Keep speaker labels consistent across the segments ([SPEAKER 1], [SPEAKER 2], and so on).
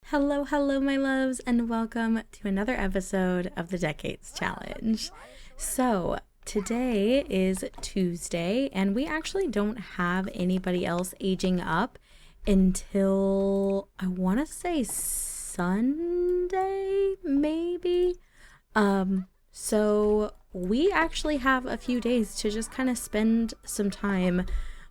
[SPEAKER 1] Hello, hello, my loves, and welcome to another episode of the Decades Challenge. So, today is Tuesday, and we actually don't have anybody else aging up until I want to say Sunday, maybe. So we actually have a few days to just kind of spend some time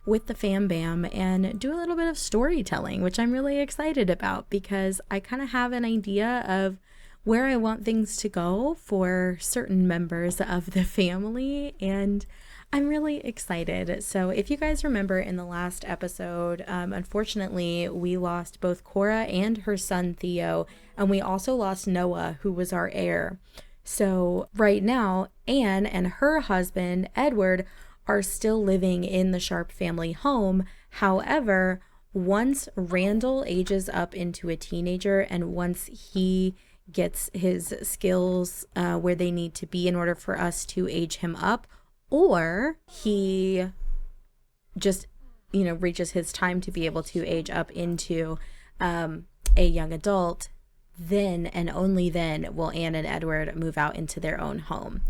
[SPEAKER 1] with the fam bam and do a little bit of storytelling, which I'm really excited about because I kind of have an idea of where I want things to go for certain members of the family, and I'm really excited. So if you guys remember in the last episode, unfortunately, we lost both Cora and her son Theo, and we also lost Noah, who was our heir. So right now, Anne and her husband, Edward, are still living in the Sharp family home. However, once Randall ages up into a teenager and once he gets his skills where they need to be in order for us to age him up, or he just, reaches his time to be able to age up into a young adult, then and only then will Anne and Edward move out into their own home.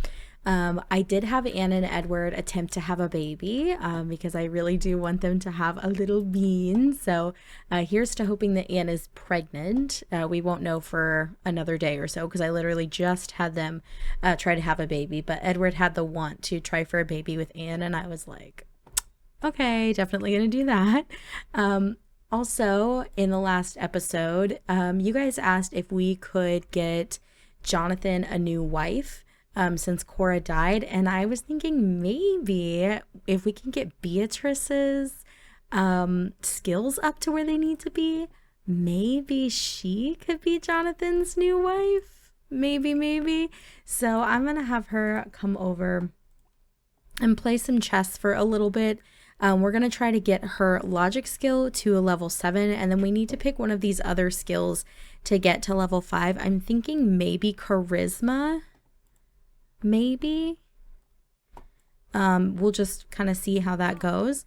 [SPEAKER 1] I did have Anne and Edward attempt to have a baby because I really do want them to have a little bean. So here's to hoping that Anne is pregnant. We won't know for another day or so because I literally just had them try to have a baby. But Edward had the want to try for a baby with Anne, and I was like, okay, definitely going to do that. Also, in the last episode, you guys asked if we could get Jonathan a new wife. Since Cora died, and I was thinking maybe if we can get Beatrice's skills up to where they need to be, maybe she could be Jonathan's new wife. Maybe. So I'm gonna have her come over and play some chess for a little bit. We're gonna try to get her logic skill to a level 7, and then we need to pick one of these other skills to get to level 5. I'm thinking maybe charisma. Maybe. We'll just kind of see how that goes.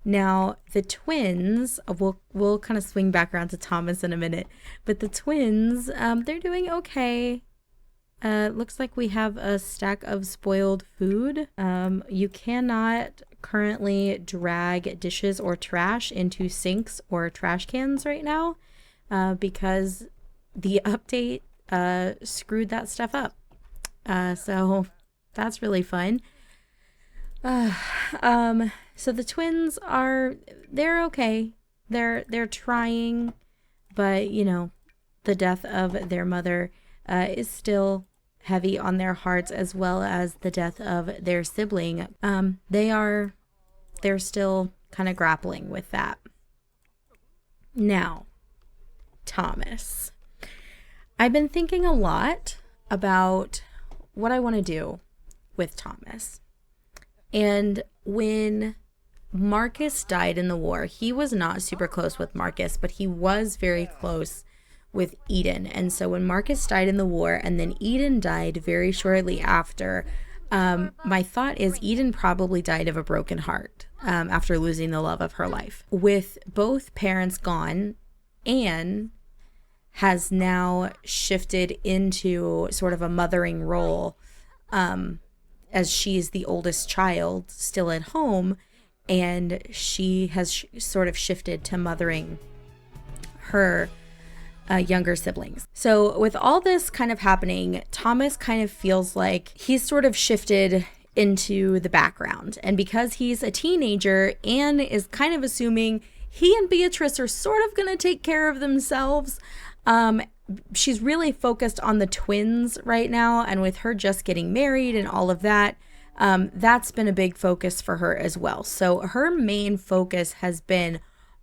[SPEAKER 1] Now, the twins, we'll kind of swing back around to Thomas in a minute, but the twins, they're doing okay. Looks like we have a stack of spoiled food. You cannot currently drag dishes or trash into sinks or trash cans right now because the update screwed that stuff up. So that's really fun. So the twins they're okay. They're trying, but the death of their mother is still heavy on their hearts, as well as the death of their sibling. They're still kind of grappling with that. Now, Thomas. I've been thinking a lot about what I want to do with Thomas. And when Marcus died in the war, he was not super close with Marcus, but he was very close with Eden. And so when Marcus died in the war and then Eden died very shortly after, my thought is Eden probably died of a broken heart after losing the love of her life. With both parents gone, Anne has now shifted into sort of a mothering role as she's the oldest child still at home, and she has sort of shifted to mothering her younger siblings. So with all this kind of happening, Thomas kind of feels like he's sort of shifted into the background, and because he's a teenager, Anne is kind of assuming he and Beatrice are sort of going to take care of themselves. She's really focused on the twins right now, and with her just getting married and all of that, that's been a big focus for her as well. So her main focus has been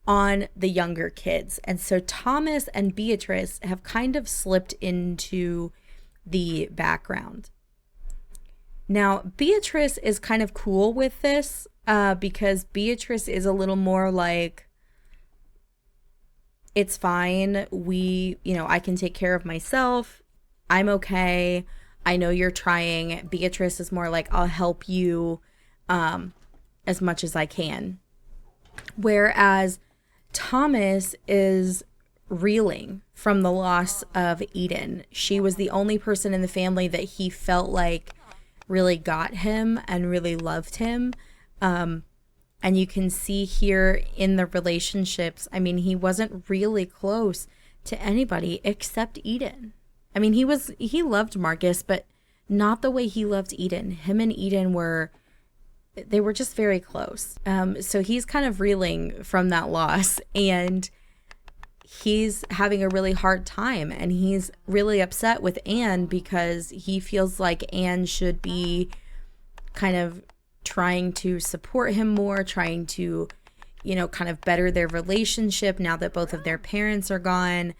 [SPEAKER 1] on the younger kids, and so Thomas and Beatrice have kind of slipped into the background. Now, Beatrice is kind of cool with this because Beatrice is a little more like, it's fine. I can take care of myself. I'm okay. I know you're trying. Beatrice is more like, I'll help you as much as I can. Whereas Thomas is reeling from the loss of Eden. She was the only person in the family that he felt like really got him and really loved him. And you can see here in the relationships, I mean, he wasn't really close to anybody except Eden. I mean, he loved Marcus, but not the way he loved Eden. Him and Eden were just very close. So he's kind of reeling from that loss, and he's having a really hard time, and he's really upset with Anne because he feels like Anne should be kind of trying to support him more, trying to, you know, kind of better their relationship now that both of their parents are gone.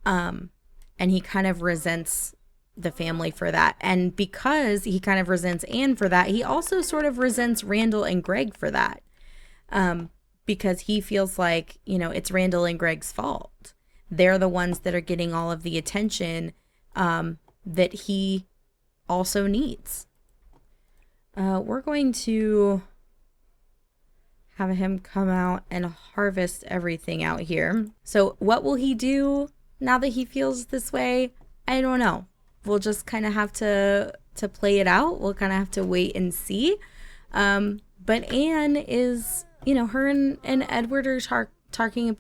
[SPEAKER 1] And he kind of resents the family for that. And because he kind of resents Anne for that, he also sort of resents Randall and Greg for that. Because he feels like, you know, it's Randall and Greg's fault. They're the ones that are getting all of the attention that he also needs. We're going to have him come out and harvest everything out here. So what will he do now that he feels this way? I don't know. We'll just kind of have to play it out. We'll kind of have to wait and see. But Anne is, you know, her and Edward are talking.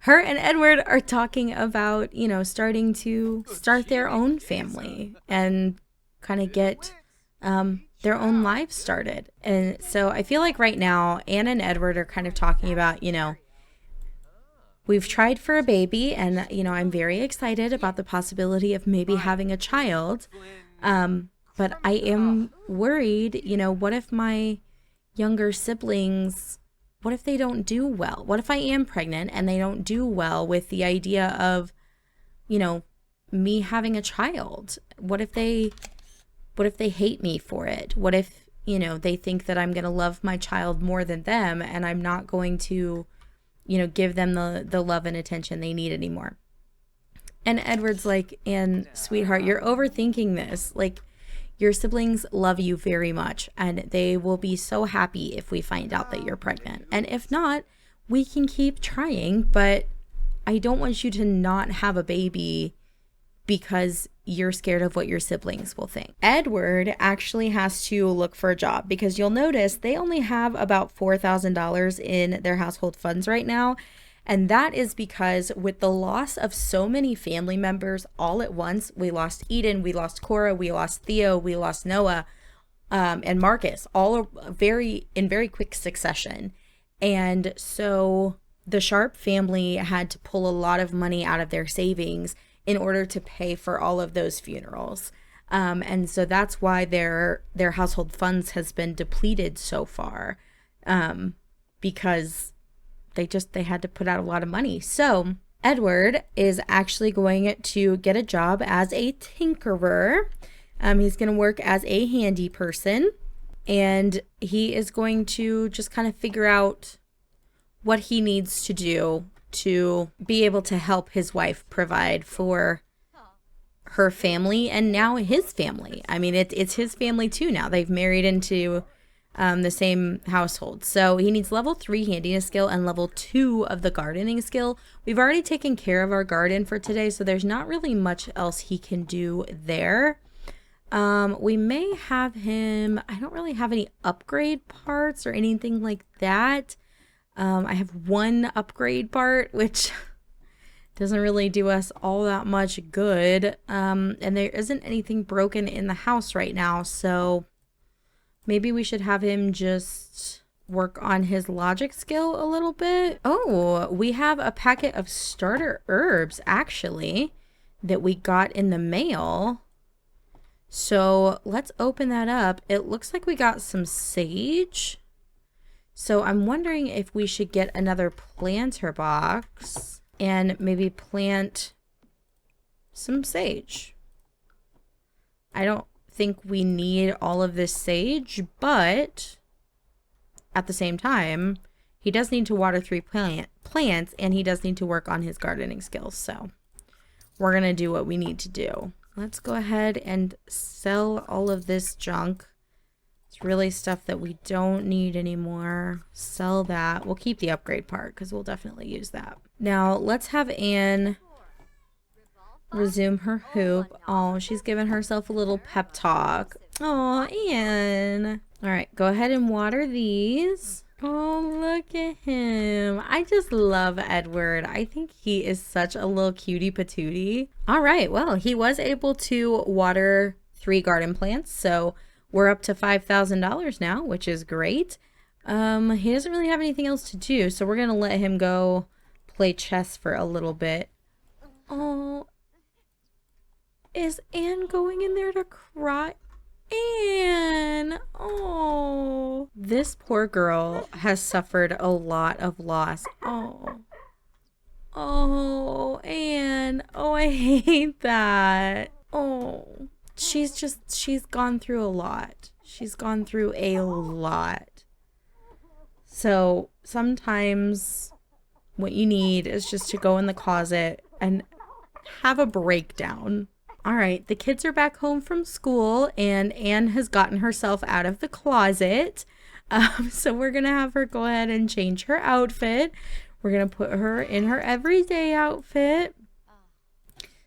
[SPEAKER 1] Her and Edward are talking about, you know, starting to start their own family and kind of get their own lives started. And so I feel like right now Anne and Edward are kind of talking about, you know, we've tried for a baby, and, you know, I'm very excited about the possibility of maybe having a child. But I am worried, you know, what if my younger siblings, what if they don't do well? What if I am pregnant and they don't do well with the idea of, you know, me having a child? What if they hate me for it? What if, you know, they think that I'm going to love my child more than them, and I'm not going to, you know, give them the love and attention they need anymore? And Edward's like, Anne, sweetheart, you're overthinking this. Like, your siblings love you very much, and they will be so happy if we find out that you're pregnant. And if not, we can keep trying, but I don't want you to not have a baby because you're scared of what your siblings will think. Edward actually has to look for a job because you'll notice they only have about $4,000 in their household funds right now. And that is because with the loss of so many family members all at once, we lost Eden, we lost Cora, we lost Theo, we lost Noah, and Marcus, all in very quick succession. And so the Sharp family had to pull a lot of money out of their savings in order to pay for all of those funerals. And so that's why their household funds has been depleted so far, because they had to put out a lot of money. So Edward is actually going to get a job as a tinkerer. He's going to work as a handy person, and he is going to just kind of figure out what he needs to do to be able to help his wife provide for her family and now his family. I mean, it's his family too now. They've married into the same household. So he needs level 3 handiness skill and level 2 of the gardening skill. We've already taken care of our garden for today, so there's not really much else he can do there. We may have him, I don't really have any upgrade parts or anything like that. I have one upgrade part, which doesn't really do us all that much good. And there isn't anything broken in the house right now, so maybe we should have him just work on his logic skill a little bit. Oh, we have a packet of starter herbs, actually, that we got in the mail. So let's open that up. It looks like we got some sage. So I'm wondering if we should get another planter box and maybe plant some sage. I don't think we need all of this sage, but at the same time, he does need to water 3 plants, and he does need to work on his gardening skills. So we're going to do what we need to do. Let's go ahead and sell all of this junk. It's really stuff that we don't need anymore. Sell that. We'll keep the upgrade part because we'll definitely use that. Now let's have Anne resume her hoop. Oh, she's giving herself a little pep talk. Oh, Anne. All right, go ahead and water these. Oh, look at him. I just love Edward. I think he is such a little cutie patootie. All right, well, he was able to water 3 garden plants, so we're up to $5,000 now, which is great. He doesn't really have anything else to do, so we're gonna let him go play chess for a little bit. Oh, is Anne going in there to cry? Anne! Oh, this poor girl has suffered a lot of loss. Oh, oh, Anne. Oh, I hate that. Oh, she's gone through a lot. She's gone through a lot. So sometimes what you need is just to go in the closet and have a breakdown. All right, the kids are back home from school and Anne has gotten herself out of the closet. So we're going to have her go ahead and change her outfit. We're going to put her in her everyday outfit.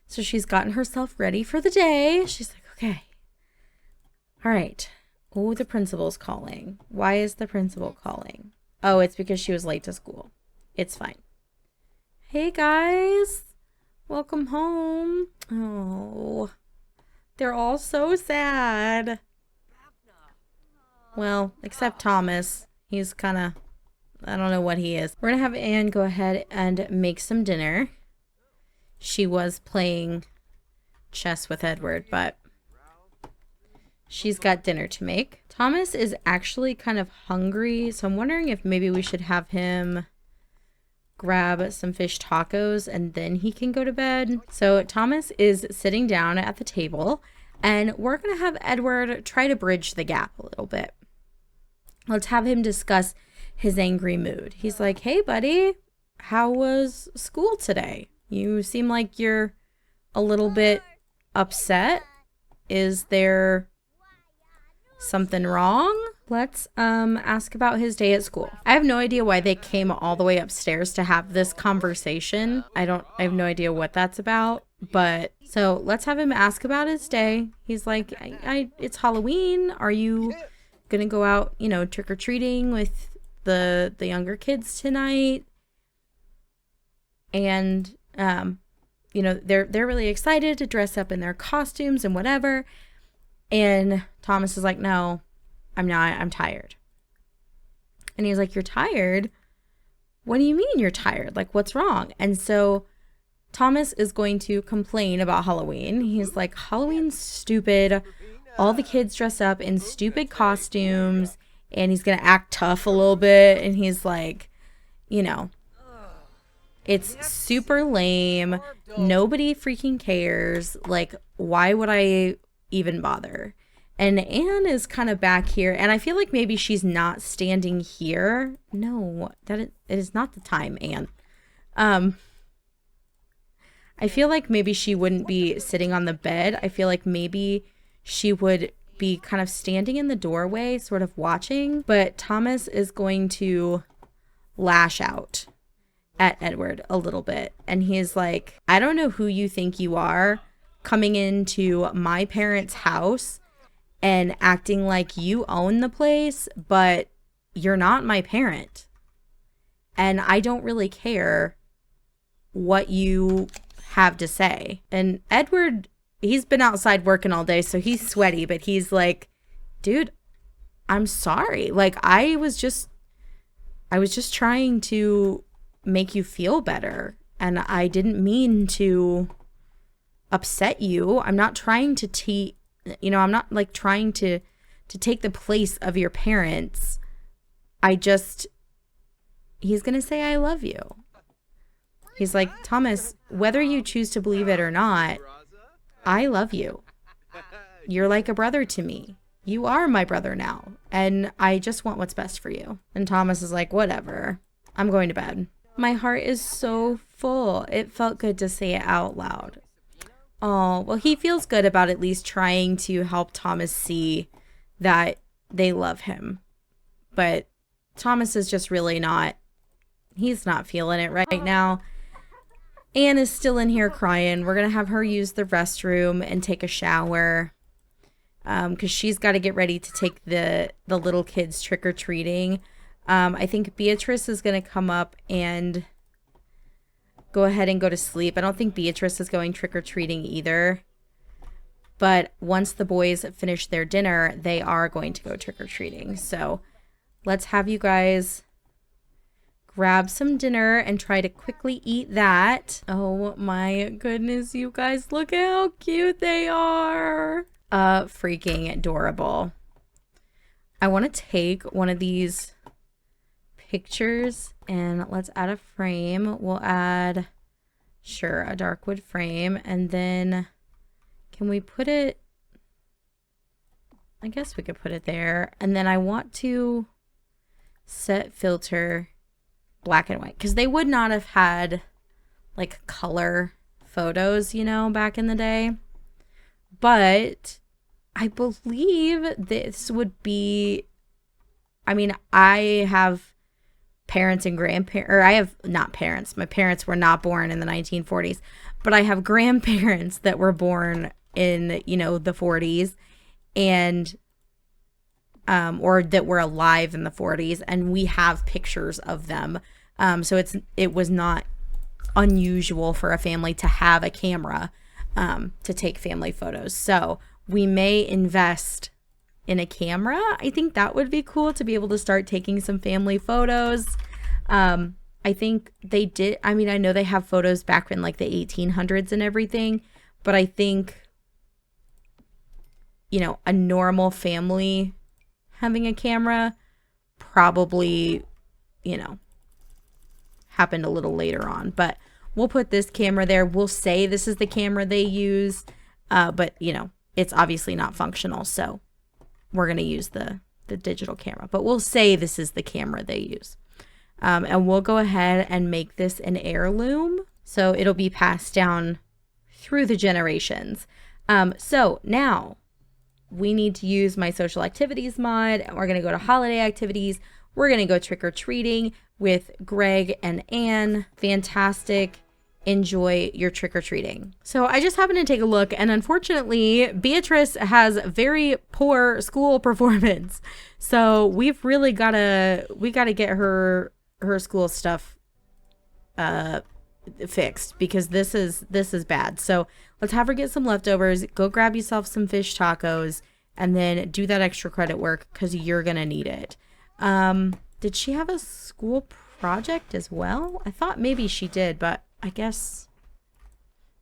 [SPEAKER 1] So she's gotten herself ready for the day. She's like, okay. All right. Oh, the principal's calling. Why is the principal calling? Oh, it's because she was late to school. It's fine. Hey, guys. Welcome home. Oh, they're all so sad. Well, except Thomas. He's kind of, I don't know what he is. We're going to have Anne go ahead and make some dinner. She was playing chess with Edward, but she's got dinner to make. Thomas is actually kind of hungry, so I'm wondering if maybe we should have him grab some fish tacos and then he can go to bed. So Thomas is sitting down at the table and we're going to have Edward try to bridge the gap a little bit. Let's have him discuss his angry mood. He's like, hey buddy, how was school today? You seem like you're a little bit upset. Is there something wrong? Let's ask about his day at school. I have no idea why they came all the way upstairs to have this conversation. I have no idea what that's about. But so let's have him ask about his day. He's like, it's Halloween. Are you gonna go out, trick or treating with the younger kids tonight? And they're really excited to dress up in their costumes and whatever. And Thomas is like, no, I'm not. I'm tired. And he's like, you're tired? What do you mean you're tired? Like, what's wrong? And so Thomas is going to complain about Halloween. He's like, Halloween's stupid. All the kids dress up in stupid costumes. And he's going to act tough a little bit. And he's like, it's super lame. Nobody freaking cares. Like, why would I even bother? And Anne is kind of back here, and I feel like maybe she's not standing here. No, it is not the time, Anne. I feel like maybe she wouldn't be sitting on the bed. I feel like maybe she would be kind of standing in the doorway, sort of watching. But Thomas is going to lash out at Edward a little bit. And he's like, I don't know who you think you are coming into my parents' house and acting like you own the place, but you're not my parent. And I don't really care what you have to say. And Edward, he's been outside working all day, so he's sweaty, but he's like, dude, I'm sorry. Like, I was just trying to make you feel better. And I didn't mean to upset you. I'm not trying to I'm not like trying to take the place of your parents. He's going to say, I love you. He's like, Thomas, whether you choose to believe it or not, I love you. You're like a brother to me. You are my brother now. And I just want what's best for you. And Thomas is like, whatever. I'm going to bed. My heart is so full. It felt good to say it out loud. Oh, well, he feels good about at least trying to help Thomas see that they love him. But Thomas is just really not, he's not feeling it right now. Anne is still in here crying. We're going to have her use the restroom and take a shower. Because she's got to get ready to take the little kids trick-or-treating. I think Beatrice is going to come up and go ahead and go to sleep. I don't think Beatrice is going trick-or-treating either. But once the boys finish their dinner, they are going to go trick-or-treating. So let's have you guys grab some dinner and try to quickly eat that. Oh my goodness, you guys, look at how cute they are. Freaking adorable. I want to take one of these pictures and let's add a frame. We'll add, sure, a dark wood frame. And then can we put it, I guess we could put it there. And then I want to set filter black and white because they would not have had like color photos, you know, back in the day. But I believe this would be, I mean, I have parents and grandparents, or I have not parents. My parents were not born in the 1940s, but I have grandparents that were born in, you know, the 40s and, or that were alive in the 40s. And we have pictures of them. So it was not unusual for a family to have a camera to take family photos. So we may invest in a camera. I think that would be cool to be able to start taking some family photos. I think they did. I mean, I know they have photos back in like the 1800s and everything, but I think, you know, a normal family having a camera probably, you know, happened a little later on. But we'll put this camera there. We'll say this is the camera they use, but, you know, it's obviously not functional, so we're going to use the digital camera. But we'll say this is the camera they use. And we'll go ahead and make this an heirloom, so it'll be passed down through the generations. So now we need to use my social activities mod. We're going to go to holiday activities. We're going to go trick-or-treating with Greg and Anne. Fantastic. Enjoy your trick-or-treating. So I just happened to take a look, and unfortunately Beatrice has very poor school performance. So we've really gotta get her school stuff fixed, because this is bad. So let's have her get some leftovers, go grab yourself some fish tacos, and then do that extra credit work because you're gonna need it. Did she have a school project as well? I thought maybe she did, but I guess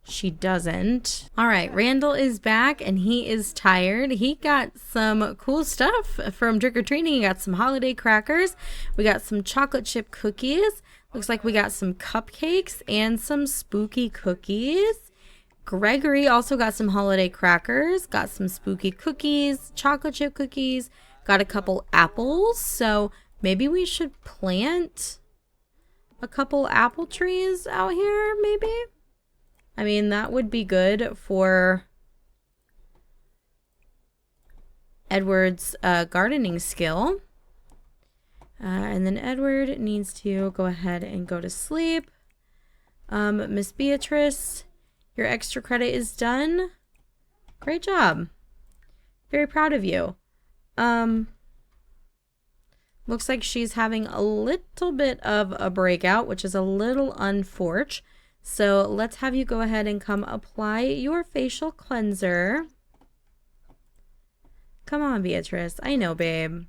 [SPEAKER 1] she doesn't. All right, Randall is back and he is tired. He got some cool stuff from trick-or-treating. He got some holiday crackers. We got some chocolate chip cookies. Looks like we got some cupcakes and some spooky cookies. Gregory also got some holiday crackers, got some spooky cookies, chocolate chip cookies, got a couple apples. So maybe we should plant a couple apple trees out here, maybe? I mean, that would be good for Edward's gardening skill. And then Edward needs to go ahead and go to sleep. Miss Beatrice, your extra credit is done. Great job. Very proud of you. Looks like she's having a little bit of a breakout, which is a little unfortunate. So let's have you go ahead and come apply your facial cleanser. Come on, Beatrice. I know, babe.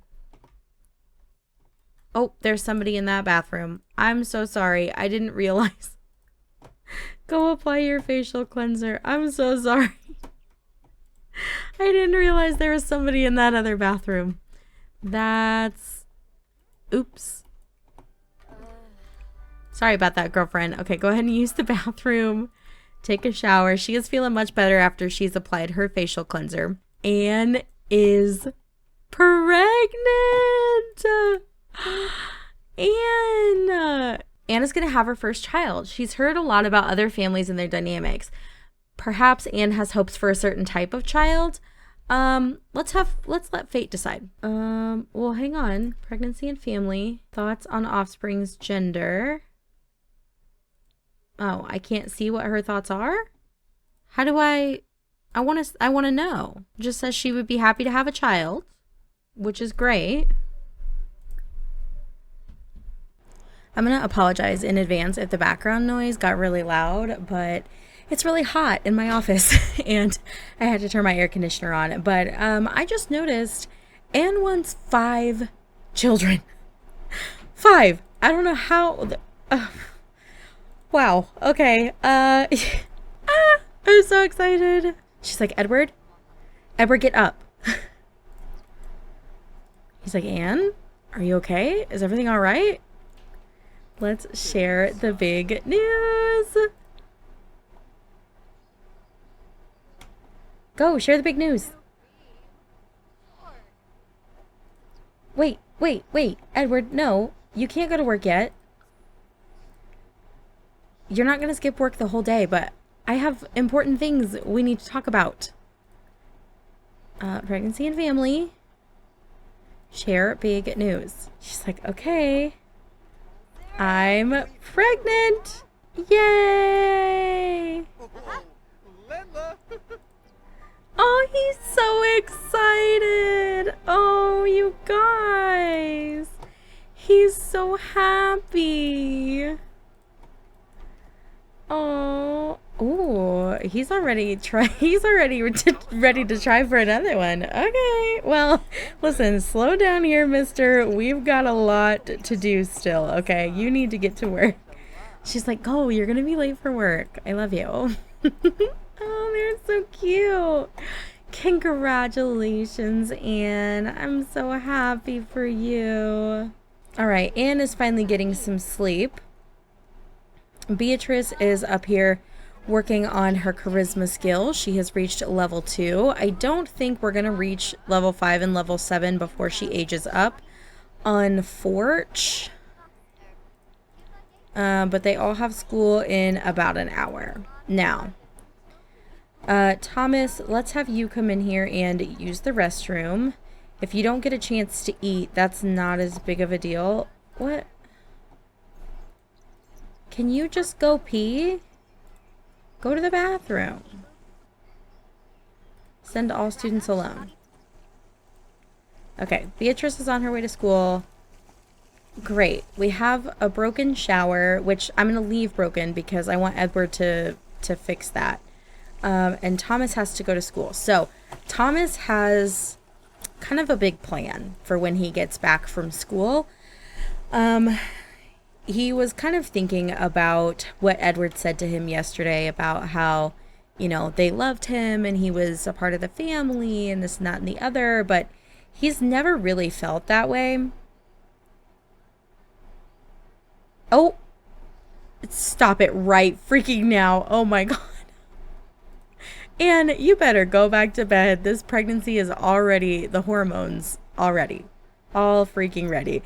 [SPEAKER 1] Oh, there's somebody in that bathroom. I'm so sorry. I didn't realize. Go apply your facial cleanser. I'm so sorry. I didn't realize there was somebody in that other bathroom. That's... Oops. Sorry about that, girlfriend. Okay, go ahead and use the bathroom. Take a shower. She is feeling much better after she's applied her facial cleanser. Anne is pregnant. Anna's going to have her first child. She's heard a lot about other families and their dynamics. Perhaps Anne has hopes for a certain type of child. Let's let fate decide. Well, hang on. Pregnancy and family. Thoughts on offspring's gender. Oh, I can't see what her thoughts are? How do I want to know. Just says she would be happy to have a child, which is great. I'm going to apologize in advance if the background noise got really loud, but it's really hot in my office and I had to turn my air conditioner on. But I just noticed Anne wants 5 children. 5. I don't know how. Wow. Okay. I'm so excited. She's like, Edward, get up. He's like, Anne, are you okay? Is everything all right? Let's share the big news. Go, share the big news. Wait. Edward, no. You can't go to work yet. You're not going to skip work the whole day, but I have important things we need to talk about. Pregnancy and family. Share big news. She's like, okay. I'm pregnant. Yay. Oh, he's so excited. Oh, you guys. He's so happy. Oh, he's already ready to try for another one. Okay, well, listen, slow down here, mister. We've got a lot to do still, okay? You need to get to work. She's like, go, you're gonna be late for work. I love you. Oh, they're so cute. Congratulations, Anne. I'm so happy for you. All right, Anne is finally getting some sleep. Beatrice is up here working on her charisma skill. She has reached level 2. I don't think we're going to reach level 5 and level 7 before she ages up, unfortunately. But they all have school in about an hour. Now, Thomas, let's have you come in here and use the restroom. If you don't get a chance to eat, that's not as big of a deal. What? Can you just go pee? Go to the bathroom. Send all students alone. Okay, Beatrice is on her way to school. Great. We have a broken shower, which I'm going to leave broken because I want Edward to fix that. And Thomas has to go to school. So Thomas has kind of a big plan for when he gets back from school. He was kind of thinking about what Edward said to him yesterday about how, you know, they loved him and he was a part of the family and this and that and the other, but he's never really felt that way. Oh, stop it right freaking now. Oh my God. And you better go back to bed. This pregnancy is already, the hormones already, all freaking ready.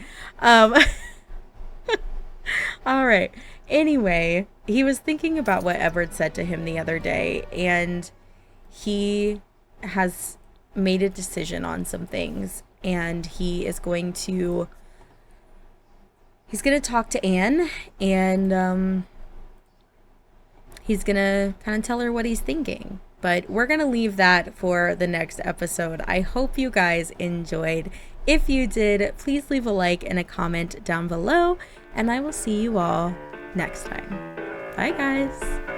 [SPEAKER 1] All right. Anyway, he was thinking about what Edward said to him the other day, and he has made a decision on some things, and he's going to talk to Anne, and he's going to kind of tell her what he's thinking. But we're going to leave that for the next episode. I hope you guys enjoyed. If you did, please leave a like and a comment down below, and I will see you all next time. Bye, guys.